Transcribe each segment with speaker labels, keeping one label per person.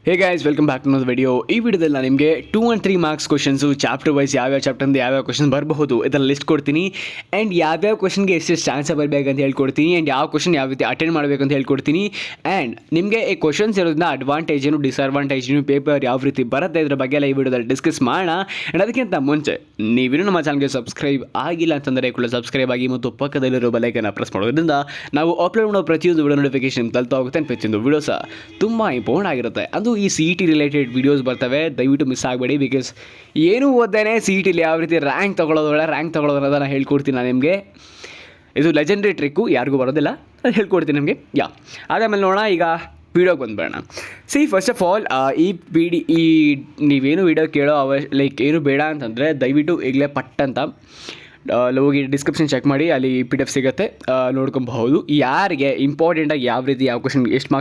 Speaker 1: Hey guys, welcome back to ಅನ್ನೋದು video. ಈ ವಿಡಿಯೋದಲ್ಲಿ ನಾನು ನಿಮಗೆ 2 and 3 marks questions chapter wise ಯಾವ್ಯಾವ ಚಾಪ್ಟರ್ನಿಂದ ಯಾವ್ಯಾವ ಕ್ವಶನ್ ಬರಬಹುದು ಇದನ್ನು ಲಿಸ್ಟ್ ಕೊಡ್ತೀನಿ. ಆ್ಯಂಡ್ ಯಾವ್ಯಾವ ಕ್ವಶನ್ಗೆ ಎಷ್ಟೆಷ್ಟು ಆನ್ಸರ್ ಬರಬೇಕಂತ ಹೇಳ್ಕೊಡ್ತೀನಿ. ಆ್ಯಂಡ್ ಯಾವ ಕ್ವಶನ್ ಯಾವ ರೀತಿ ಅಟೆಂಡ್ ಮಾಡಬೇಕಂತ ಹೇಳ್ಕೊಡ್ತೀನಿ. ಆ್ಯಂಡ್ ನಿಮಗೆ ಈ ಕ್ವಶನ್ಸ್ ಇರೋದನ್ನ ಅಡ್ವಾಂಟೇಜ್ ಏನು, ಡಿಸ್ಅಡ್ವಾಂಟೇಜ್ ಏನು, ಪೇಪರ್ ಯಾವ ರೀತಿ ಬರುತ್ತೆ ಇದ್ರ ಬಗ್ಗೆ ಎಲ್ಲ ಈ ವಿಡಿಯೋದಲ್ಲಿ ಡಿಸ್ಕಸ್ ಮಾಡೋಣ. ಆ್ಯಂಡ್ ಅದಕ್ಕಿಂತ ಮುಂಚೆ ನೀವಿನ್ನೂ ನಮ್ಮ ಚಾನಲ್ಗೆ ಸಬ್ಸ್ಕ್ರೈಬ್ ಆಗಿಲ್ಲ ಅಂತಂದರೆ ಕೂಡ ಸಬ್ಸ್ಕ್ರೈಬ್ ಆಗಿ ಮತ್ತು ಪಕ್ಕದಲ್ಲಿರೋ ಬೆಲೈಕನ್ನ ಪ್ರೆಸ್ ಮಾಡೋದ್ರಿಂದ ನಾವು ಅಪ್ಲೋಡ್ ಮಾಡೋ ಪ್ರತಿಯೊಂದು ವಿಡಿಯೋ ನೋಟಿಫಿಕೇಶನ್ ತಲುಪ್ತಾ ಹೋಗುತ್ತೆ. ಪ್ರತಿಯೊಂದು ವಿಡಿಯೋ ಸಹ ತುಂಬ ಇಂಪಾರ್ಟೆಂಟ್ ಆಗಿರುತ್ತೆ. ಅದು ಈ CET ರಿಲೇಟೆಡ್ ವೀಡಿಯೋಸ್ ಬರ್ತವೆ, ದಯವಿಟ್ಟು ಮಿಸ್ ಆಗಬೇಡಿ. ಬಿಕಾಸ್ ಏನು ಓದ್ದೇನೆ CETಲಿ ಯಾವ ರೀತಿ ರ್ಯಾಂಕ್ ತೊಗೊಳೋದು ಅನ್ನೋದನ್ನು ಹೇಳ್ಕೊಡ್ತೀನಿ ನಾನು ನಿಮಗೆ. ಇದು ಲೆಜೆಂಡ್ರಿ ಟ್ರಿಕ್ಕು, ಯಾರಿಗೂ ಬರೋದಿಲ್ಲ, ಅದು ಹೇಳ್ಕೊಡ್ತೀನಿ ನಿಮಗೆ. ಆಮೇಲೆ ನೋಡೋಣ, ಈಗ ವೀಡಿಯೋಗೆ ಬಂದುಬೇಡ. ಫಸ್ಟ್ ಆಫ್ ಆಲ್ ಈ ನೀವೇನು ವೀಡಿಯೋ ಕೇಳೋ ಏನು ಬೇಡ ಅಂತಂದರೆ ದಯವಿಟ್ಟು ಈಗಲೇ ಪಟ್ಟಂತ ಹೋಗಿ ಡಿಸ್ಕ್ರಿಪ್ಷನ್ ಚೆಕ್ ಮಾಡಿ, ಅಲ್ಲಿ PDF ಸಿಗುತ್ತೆ, ನೋಡ್ಕೊಬಹುದು. ಯಾರಿಗೆ ಇಂಪಾರ್ಟೆಂಟಾಗಿ ಯಾವ ರೀತಿ ಯಾವ ಕ್ವಶನ್ ಎಷ್ಟು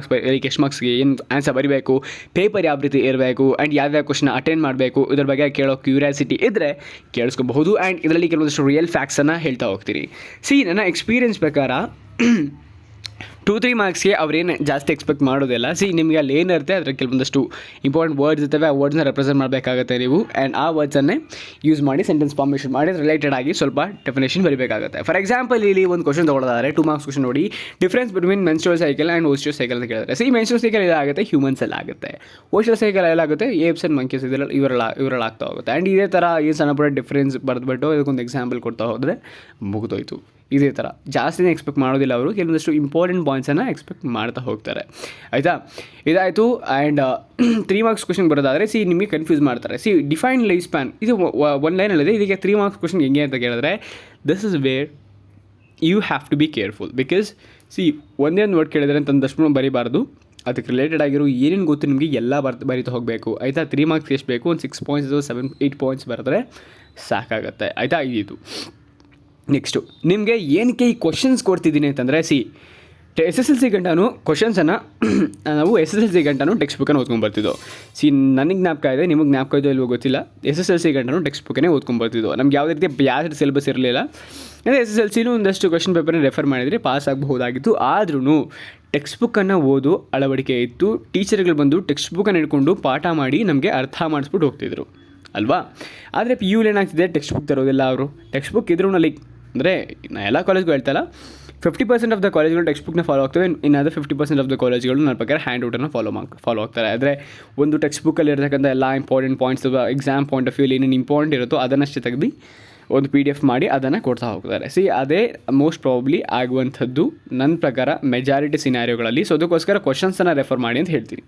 Speaker 1: ಮಾರ್ಕ್ಸ್ಗೆ ಏನು ಆನ್ಸರ್ ಬರೀಬೇಕು, ಪೇಪರ್ ಯಾವ ರೀತಿ ಇರಬೇಕು, ಆ್ಯಂಡ್ ಯಾವ್ಯಾವ ಕ್ವಶನ್ ಅಟೆಂಡ್ ಮಾಡಬೇಕು, ಇದ್ರ ಬಗ್ಗೆ ಕೇಳೋ ಕ್ಯೂರಿಯಾಸಿಟಿ ಇದ್ದರೆ ಕೇಳಿಸ್ಕೋಬಹುದು. ಆ್ಯಂಡ್ ಇದರಲ್ಲಿ ಕೆಲವೊಂದಷ್ಟು ರಿಯಲ್ ಫ್ಯಾಕ್ಟ್ಸನ್ನು ಹೇಳ್ತಾ ಹೋಗ್ತೀನಿ. ನನ್ನ ಎಕ್ಸ್ಪೀರಿಯನ್ಸ್ ಪ್ರಕಾರ 2-3 ಮಾರ್ಕ್ಸ್ಗೆ ಅವ್ರೇನು ಜಾಸ್ತಿ ಎಕ್ಸ್ಪೆಕ್ಟ್ ಮಾಡೋದಿಲ್ಲ. ನಿಮಗೆ ಅಲ್ಲಿ ಏನಿರುತ್ತೆ ಅದರ ಕೆಲವೊಂದಷ್ಟು ಇಂಪಾರ್ಟೆಂಟ್ ವರ್ಡ್ಸ್ ಇರ್ತವೆ, ಆ ವರ್ಡ್ಸ್ನ ರೆಪ್ರೆಸೆಂಟ್ ಮಾಡಬೇಕಾಗುತ್ತೆ ನೀವು. ಆ್ಯಂಡ್ ಆ ವರ್ಡ್ಸನ್ನೇ ಯೂಸ್ ಮಾಡಿ ಸೆಂಟೆನ್ಸ್ ಫಾರ್ಮೇಷನ್ ಮಾಡಿ ರಿಲೇಟೆಡ್ ಆಗಿ ಸ್ವಲ್ಪ ಡೆಫಿನೇಷನ್ ಬರೀಬೇಕಾಗುತ್ತೆ. ಫಾರ್ ಎಕ್ಸಾಂಪಲ್, ಇಲ್ಲಿ ಒಂದು ಕ್ವಶನ್ ತೊಗೊಳ್ಳೋದಾದರೆ 2 ಮಾರ್ಕ್ಸ್ ಕ್ವಶನ್ ನೋಡಿ, difference between menstrual cycle and oestrus cycle ಅಂತ ಕೇಳಿದ್ರೆ, ಮೆನ್ಸ್ಟ್ರುವಲ್ ಸೈಕಲ್ ಇದಾಗುತ್ತೆ ಹ್ಯೂಮನ್ಸಲ್ಲಿ ಆಗುತ್ತೆ, ಓಸ್ಟಿಯೋ ಸೈಕಲ್ ಎಲ್ಲಾಗುತ್ತೆ ಏಪ್ಸ್ ಆ್ಯಂಡ್ ಮಂಕೀಸ್ ಇವರಲ್ಲಿ ಆಗ್ತಾ ಹೋಗುತ್ತೆ. ಆ್ಯಂಡ್ ಇದೇ ಥರ ಈ ಸಣ್ಣ ಪುಟ್ಟ ಡಿಫ್ರೆನ್ಸ್ ಬರೆದ್ಬಿಟ್ಟು ಇದಕ್ಕೊಂದು ಎಕ್ಸಾಂಪಲ್ ಕೊಡ್ತಾ ಹೋದರೆ ಮುಗಿದೋಯ್ತು. ಇದೇ ಥರ ಜಾಸ್ತಿನೇ ಎಕ್ಸ್ಪೆಕ್ಟ್ ಮಾಡೋದಿಲ್ಲ ಅವರು, ಕೆಲವೊಂದಷ್ಟು ಇಂಪಾರ್ಟೆಂಟ್ ಪಾಯಿಂಟ್ಸನ್ನು ಎಕ್ಸ್ಪೆಕ್ಟ್ ಮಾಡ್ತಾ ಹೋಗ್ತಾರೆ. ಆಯಿತಾ, ಇದಾಯಿತು. ಆ್ಯಂಡ್ 3 ಮಾರ್ಕ್ಸ್ ಕ್ವಶನ್ ಬರೋದಾದರೆ ನಿಮಗೆ ಕನ್ಫ್ಯೂಸ್ ಮಾಡ್ತಾರೆ. ಡಿಫೈನ್ ಲೈಫ್ ಸ್ಪ್ಯಾನ್, ಇದು 1 ಲೈನಲ್ಲಿದೆ. ಇದಕ್ಕೆ 3 ಮಾರ್ಕ್ಸ್ ಕ್ವಶನ್ ಹೆಂಗೆ ಅಂತ ಕೇಳಿದ್ರೆ, this is where you have to be careful. Because ಒಂದೇ ಒಂದು ವರ್ಡ್ ಕೇಳಿದ್ರೆ ಅಂತಂದಷ್ಟು ಬರೀಬಾರ್ದು, ಅದಕ್ಕೆ ರಿಲೇಟೆಡ್ ಆಗಿರೋ ಏನೇನು ಗೊತ್ತು ನಿಮಗೆ ಎಲ್ಲ ಬರೀತಾ ಹೋಗಬೇಕು. ಆಯಿತಾ, 3 ಮಾರ್ಕ್ಸ್ ಎಷ್ಟು ಬೇಕು, ಒಂದು 6 ಪಾಯಿಂಟ್ಸ್ 7-8 ಪಾಯಿಂಟ್ಸ್ ಬರೆದ್ರೆ ಸಾಕಾಗುತ್ತೆ. ಆಯಿತಾ, ಇದು ನೆಕ್ಸ್ಟು ನಿಮಗೆ ಏನಕ್ಕೆ ಈ ಕ್ವಶನ್ಸ್ ಕೊಡ್ತಿದ್ದೀನಿ ಅಂತಂದರೆ, SSLC ಗಂಟನೂ ಕ್ವಶನ್ಸನ್ನು ನಾವು SSLC ಗಂಟನೂ ಟೆಕ್ಸ್ಟ್ ಬುಕ್ಕನ್ನು ಓದ್ಕೊಂಡ್ಬರ್ತಿದ್ದೋ. ನನಗೆ ಜ್ಞಾಪಕ ಇದೆ, ನಿಮಗೆ ಜ್ಞಾಪಕ ಇದೋ ಇಲ್ವೋ ಗೊತ್ತಿಲ್ಲ, SSLC ಗಂಟನೂ ಟೆಕ್ಸ್ಟ್ ಬುಕ್ಕನ್ನೇ ಓದ್ಕೊಂಡ್ಬರ್ತಿದ್ದೋ. ನಮ್ಗೆ ಯಾವುದೇ ರೀತಿ ಸಿಲೆಬಸ್ ಇರಲಿಲ್ಲ. SSLCನೂ ಒಂದಷ್ಟು ಕ್ವಶನ್ ಪೇಪರ್ನ ರೆಫರ್ ಮಾಡಿದರೆ ಪಾಸ್ ಆಗಬಹುದಾಗಿತ್ತು. ಆದ್ರೂ ಟೆಕ್ಸ್ಟ್ ಬುಕ್ಕನ್ನು ಓದು ಅಳವಡಿಕೆ ಇತ್ತು. ಟೀಚರ್ಗಳು ಬಂದು ಟೆಕ್ಸ್ಟ್ ಬುಕ್ಕನ್ನು ಹಿಡ್ಕೊಂಡು ಪಾಠ ಮಾಡಿ ನಮಗೆ ಅರ್ಥ ಮಾಡಿಸ್ಬಿಟ್ಟು ಹೋಗ್ತಿದ್ರು ಅಲ್ವಾ. ಆದರೆ PU ಏನಾಗ್ತಿದೆ, ಟೆಕ್ಸ್ಟ್ ಬುಕ್ ತರೋದಿಲ್ಲ ಅವರು. ಟೆಕ್ಸ್ಟ್ ಬುಕ್ ಇದ್ರೂ ಅಂದರೆ ನಾನು ಎಲ್ಲ ಕಾಲೇಜ್ಗೂ ಹೇಳ್ತಾಯಿಲ್ಲ, 50% ಆಫ್ ದ ಕಾಲೇಜ್ಗಳು ಟೆಕ್ಸ್ಟ್ ಬುಕ್ನ ಫಾಲೋ ಆಗ್ತವೆ. ಇನ್ನಾದರೂ 50% ಆಫ್ ದ ಕಾಲೇಜ್ಗಳು ನನ್ನ ಪ್ರಕಾರ ಹ್ಯಾಂಡ್ ಔಟನ್ನು ಫಾಲೋ ಆಗ್ತಾರೆ. ಆದರೆ ಒಂದು ಟೆಕ್ಸ್ಟ್ ಬುಕ್ಕಲ್ಲಿ ಇರತಕ್ಕಂಥ ಎಲ್ಲ important points, exam point of view ಏನೇನು ಇಂಪಾರ್ಟೆಂಟ್ ಇರುತ್ತೋ ಅದನ್ನಷ್ಟೇ ತೆಗೆದು ಒಂದು PDF ಮಾಡಿ ಅದನ್ನು ಕೊಡ್ತಾ ಹೋಗ್ತಾರೆ. ಅದೇ ಮೋಸ್ಟ್ ಪ್ರಾಬಬ್ಲಿ ಆಗುವಂಥದ್ದು ನನ್ನ ಪ್ರಕಾರ ಮೆಜಾರಿಟಿ ಸಿನಾರಿಯೋಗಳಲ್ಲಿ. ಅದಕ್ಕೋಸ್ಕರ ಕ್ವಶನ್ಸನ್ನು ರೆಫರ್ ಮಾಡಿ ಅಂತ ಹೇಳ್ತೀನಿ.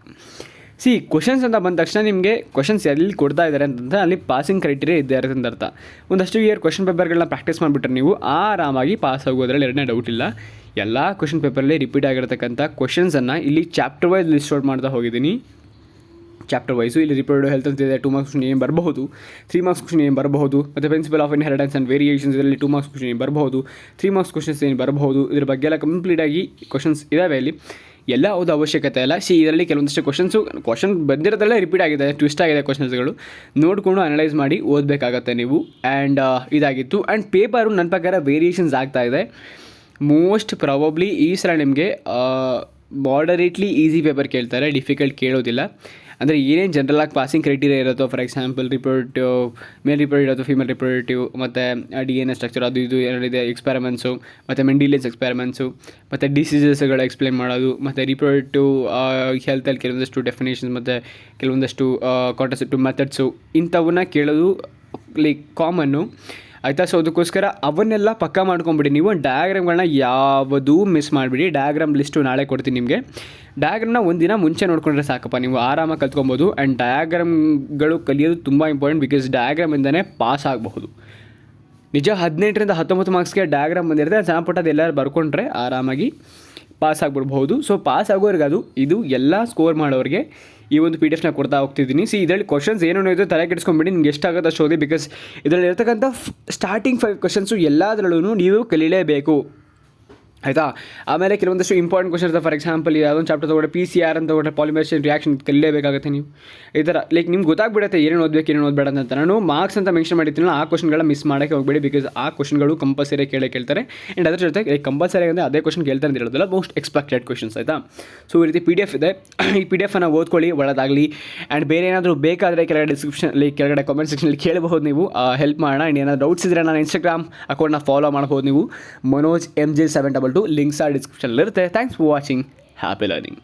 Speaker 1: ಕ್ವಶನ್ಸ್ ಅಂತ ಬಂದ ತಕ್ಷಣ ನಿಮಗೆ ಕ್ವಶನ್ಸ್ ಎಲ್ಲಿ ಕೊಡ್ತಾ ಇದ್ದಾರೆ ಅಂತಂದರೆ ಅಲ್ಲಿ ಪಾಸಿಂಗ್ ಕ್ರೈಟೀರಿಯಾ ಇದ್ದೇ ಇರುತ್ತೆ ಅಂತ ಅರ್ಥ. ಒಂದಷ್ಟು ಕ್ವಶನ್ ಪೇಪರ್ಗಳನ್ನ ಪ್ರಾಕ್ಟೀಸ್ ಮಾಡಿಬಿಟ್ರೆ ನೀವು ಆರಾಮಾಗಿ ಪಾಸ್ ಆಗೋದ್ರಲ್ಲಿ ಎರಡನೇ ಡೌಟ್ ಇಲ್ಲ. ಎಲ್ಲ ಕ್ವಶನ್ ಪೇಪರಲ್ಲಿ ರಿಪೀಟ್ ಆಗಿರತಕ್ಕಂಥ ಕ್ವಶನ್ಸನ್ನು ಇಲ್ಲಿ ಚಾಪ್ಟರ್ ವೈಸ್ ಲಿಸ್ಟ್ ಔಟ್ ಮಾಡ್ತಾ ಹೋಗಿದ್ದೀನಿ. ಚಾಪ್ಟರ್ ವೈಸು ಇಲ್ಲಿ ರಿಪೀಟೆಡ್ ಹೆಲ್ತ್ ಅಂತಿದೆ, 2 ಮಾರ್ಕ್ಸ್ ಕ್ವಶನ್ ಏನು ಬರಬಹುದು, 3 ಮಾರ್ಕ್ಸ್ ಕ್ವಶನ್ ಏನು ಬರಬಹುದು, ಮತ್ತು principle of inheritance and variations ಇದರಲ್ಲಿ 2 ಮಾರ್ಕ್ಸ್ ಕ್ವಶನ್ ಏನು ಬರಬಹುದು, 3 ಮಾರ್ಕ್ಸ್ ಕ್ವಶನ್ಸ್ ಏನು ಬರಬಹುದು, ಇದ್ರ ಬಗ್ಗೆ ಎಲ್ಲ ಕಂಪ್ಲೀಟಾಗಿ ಕ್ವಶನ್ಸ್ ಇದ್ದಾವೆ. ಇಲ್ಲಿ ಎಲ್ಲ ಓದೋ ಅವಶ್ಯಕತೆ ಇಲ್ಲ. ಇದರಲ್ಲಿ ಕೆಲವೊಂದಷ್ಟು ಕ್ವಶನ್ ಬಂದಿರೋದಲ್ಲೇ ರಿಪೀಟ್ ಆಗಿದೆ, ಟ್ವಿಸ್ಟ್ ಆಗಿದೆ ಕ್ವಶನ್ಸ್ಗಳು, ನೋಡಿಕೊಂಡು ಅನಲೈಸ್ ಮಾಡಿ ಓದಬೇಕಾಗತ್ತೆ ನೀವು. ಆ್ಯಂಡ್ ಇದಾಗಿತ್ತು. ಆ್ಯಂಡ್ ಪೇಪರು ನನ್ನ ಪ್ರಕಾರ ವೇರಿಯೇಷನ್ಸ್ ಆಗ್ತಾಯಿದೆ. ಮೋಸ್ಟ್ ಪ್ರಾಬಬ್ಲಿ ಈ ಸಲ ನಿಮಗೆ ಮಾಡರೇಟ್ಲಿ ಈಸಿ ಪೇಪರ್ ಕೇಳ್ತಾರೆ, ಡಿಫಿಕಲ್ಟ್ ಕೇಳೋದಿಲ್ಲ. ಅಂದರೆ ಏನೇನು ಜನರಲಾಗಿ ಪಾಸಿಂಗ್ ಕ್ರೈಟೀರಿಯಾ ಇರುತ್ತೋ, for example reproductive, male reproductive, female reproductive, ಮತ್ತು DNA ಸ್ಟ್ರಕ್ಚರ್ ಅದು ಇದು ಏನಿದೆ, ಎಕ್ಸ್ಪೆರಿಮೆಂಟ್ಸು, ಮತ್ತು ಮೆಂಡಿಲಿಯನ್ಸ್ ಎಕ್ಸ್ಪೆರಿಮೆಂಟ್ಸು, ಮತ್ತು ಡಿಸೀಸಸ್ಗಳು ಎಕ್ಸ್ಪ್ಲೇನ್ ಮಾಡೋದು, ಮತ್ತು ರಿಪ್ರೊಡಕ್ಟಿವ್ ಹೆಲ್ತಲ್ಲಿ ಕೆಲವೊಂದಷ್ಟು ಡೆಫಿನೇಷನ್ಸ್ ಮತ್ತು ಕೆಲವೊಂದಷ್ಟು ಕಾಂಟ್ರಸೆಪ್ಟಿವ್ ಮೆಥಡ್ಸು ಇಂಥವನ್ನ ಕೇಳೋದು ಕಾಮನ್ನು. ಆಯಿತಾ, ಅದಕ್ಕೋಸ್ಕರ ಅವನ್ನೆಲ್ಲ ಪಕ್ಕ ಮಾಡ್ಕೊಂಬಿಡಿ. ನೀವು ಡಯಾಗ್ರಾಮ್ಗಳನ್ನ ಯಾವುದೂ ಮಿಸ್ ಮಾಡಿಬಿಡಿ. ಡಯಾಗ್ರಾಮ್ ಲಿಸ್ಟು ನಾಳೆ ಕೊಡ್ತೀನಿ ನಿಮಗೆ. ಡಯಾಗ್ರಾಮ್ನ ಒಂದಿನ ಮುಂಚೆ ನೋಡ್ಕೊಂಡ್ರೆ ಸಾಕಪ್ಪ, ನೀವು ಆರಾಮಾಗಿ ಕಲ್ತ್ಕೊಬೋದು. ಆ್ಯಂಡ್ ಡಯಾಗ್ರಾಮ್ಗಳು ಕಲಿಯೋದು ತುಂಬ ಇಂಪಾರ್ಟೆಂಟ್. ಬಿಕಾಸ್ ಡಯಾಗ್ರಾಮಿಂದನೇ ಪಾಸ್ ಆಗಬಹುದು. ನಿಜ 18ರಿಂದ 19 ಮಾರ್ಕ್ಸ್ಗೆ ಡಯಾಗ್ರಾಮ್ ಬಂದಿರುತ್ತೆ, ಸಣ್ಣ ಪುಟ್ಟದ್ದು ಎಲ್ಲರೂ ಬರ್ಕೊಂಡ್ರೆ ಆರಾಮಾಗಿ ಪಾಸ್ ಆಗಿಬಿಡ್ಬಹುದು. ಪಾಸ್ ಆಗೋರಿಗೆ ಇದು ಎಲ್ಲ ಸ್ಕೋರ್ ಮಾಡೋರಿಗೆ ಈ ಒಂದು PDFನ ಕೊಡ್ತಾ ಹೋಗ್ತಿದ್ದೀನಿ. ಇದರಲ್ಲಿ ಕ್ವಶನ್ಸ್ ಏನೇನೋ ಇದೆ ತಲೆ ಕೆಡಿಸ್ಕೊಂಬಿಡಿ, ನಿಮ್ಗೆ ಎಷ್ಟಾಗುತ್ತೆ ಅಷ್ಟು ಓದಿ. ಬಿಕಾಸ್ ಇದರಲ್ಲಿ ಇರ್ತಕ್ಕಂಥ ಸ್ಟಾರ್ಟಿಂಗ್ 5 ಕ್ವಶನ್ಸು ಎಲ್ಲದರಲ್ಲೂ ನೀವು ಕಲೀಲೇಬೇಕು. ಆಯಿತಾ. ಆಮೇಲೆ ಕೆಲವೊಂದಷ್ಟು ಇಂಪಾರ್ಟೆಂಟ್ ಕ್ವಶನ್ ಇರ್ತವೆ. ಫಾರ್ ಎಕ್ಸಾಂಪಲ್ ಯಾವುದೊಂದು ಚಾಪ್ಟರ್ ತೊಗೊಂಡ್ರೆ PCR ಅಂತ ತೊಗೊಂಡ್ರೆ ಪಾಲಿಮರೇಷನ್ ರಿಯಾಕ್ಷನ್ ಕಲಿಯಬೇಕಾಗುತ್ತೆ ನೀವು. ಈ ಥರ ಲೈಕ್ ನಿಮ್ಗೆ ಗೊತ್ತಾಗ್ಬಿಡುತ್ತೆ ಏನೇನು ಓದಬೇಕು ಏನೇನು ಓದಬೇಡ ಅಂತ. ನಾನು ಮಾರ್ಕ್ಸ್ ಅಂತ ಮೆನ್ಷನ್ ಮಾಡಿರ್ತೀನಲ್ಲ ಆ ಕ್ವಶನ್ಗಳ ಮಿಸ್ ಮಾಡೋಕ್ಕೆ ಹೋಗಬೇಡಿ, ಬಿಕಾಸ್ ಆ ಕ್ವಶನ್ಗಳು ಕಂಪಲ್ಸರಿ ಕೇಳ್ತಾರೆ. ಆ್ಯಂಡ್ ಅದ್ರ ಜೊತೆ ಲೈಕ್ ಕಂಪಲ್ಸರಿ ಅಂದರೆ ಅದೇ ಕ್ವಶನ್ ಕೇಳ್ತಾರೆ ಅಂತ ಹೇಳೋದಿಲ್ಲ, ಮೋಸ್ಟ್ ಎಕ್ಸ್ಪೆಕ್ಟೆಡ್ ಕ್ವಶನ್ಸ್ ಆಯಿತಾ. ಸೊ ಈ ರೀತಿ PDF ಇದೆ, ಈ PDF ಓದ್ಕೊಳ್ಳಿ ಒಳ್ಳೆದಾಗಲಿ. ಆ್ಯಂಡ್ ಬೇರೆ ಏನಾದರೂ ಬೇಕಾದರೆ ಕೆಳಗಡೆ ಡಿಸ್ಕ್ರಿಪ್ಷನ್ ಕೆಳಗಡೆ ಕಾಮೆಂಟ್ ಸೆಕ್ಷನಲ್ಲಿ ಕೇಳಬಹುದು, ನೀವು ಹೆಲ್ಪ್ ಮಾಡೋಣ. ಆ್ಯಂಡ್ ಏನಾದರೂ ಡೌಟ್ಸ್ ಇದ್ದರೆ ನಾನು ಇನ್ಸ್ಟಾಗ್ರಾಮ್ ಅಕೌಂಟ್ನ ಫಾಲೋ ಮಾಡ್ಬೋದು ನೀವು, Manoj MJ722 ಲಿಂಕ್ಸ್ ಆ ಡಿಸ್ಕ್ರಿಪ್ಷನಲ್ಲಿರುತ್ತೆ. Thanks for watching. Happy learning.